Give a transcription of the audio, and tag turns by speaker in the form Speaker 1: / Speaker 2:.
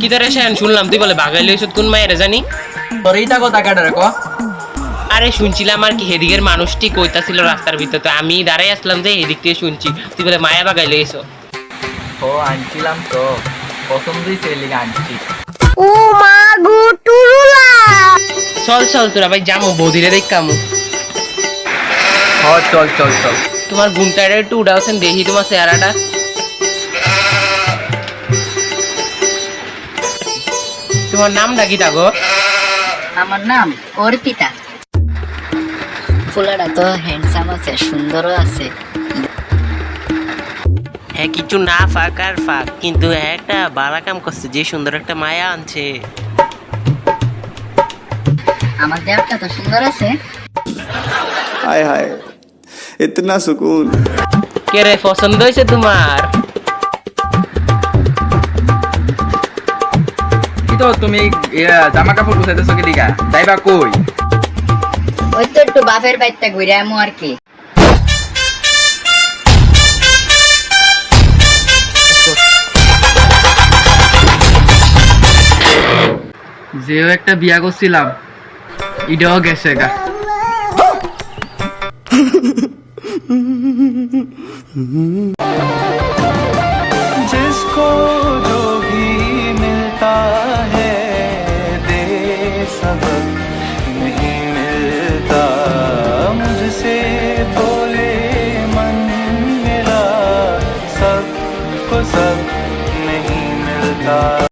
Speaker 1: কি তোরে শান শুনলাম তুই বলে বাগাইলে ওষুধ কোন মায়ের জানি
Speaker 2: তোর এইটা কথা কাটা রেখো।
Speaker 1: আরে শুনছিলাম আর কি হেদিকের মানুষটি কইতাছিল রাস্তার ভিতর, তো আমি দাঁড়াই আসলাম যে এদিক থেকে শুনছি তুই বলে মায়া বাগাইলে এসো।
Speaker 2: ও আনছিলাম তো, পছন্দই তেলি আনছি।
Speaker 3: ও মা গো টুরুলা।
Speaker 1: চল চল তোরা ভাই যামু বৌদিরে দেখ কামু।
Speaker 2: হ চল চল চল।
Speaker 1: তোমার ঘুমটাটা একটু উড়াওছেন দেখি তোমার চেহারাটা। তোমার নামটা কি তাগো?
Speaker 4: আমার নাম অর্পিতা। ফুলাটা তো হ্যান্ডসাম আছে, সুন্দরও আছে।
Speaker 1: হ্যাঁ কিছু না ফাঁক আর ফাঁক, কিন্তু একটা বালা কাম করছে, যে সুন্দর একটা মায়া আনছে।
Speaker 4: আমার দেহটা তো সুন্দর আছে।
Speaker 5: हाय हाय इतना सुकून।
Speaker 1: কে রে পছন্দ হয়েছে তোমার?
Speaker 2: কি তো তুমি জামা কাপড় গুছাইতেছো কি দিঘা যাইবা কই?
Speaker 4: ওই তো একটু বাপের বাড়িতে ঘুরে আমু আর কি।
Speaker 2: যেও একটা বিয়া করছিলাম, ইডাও গেছে গা।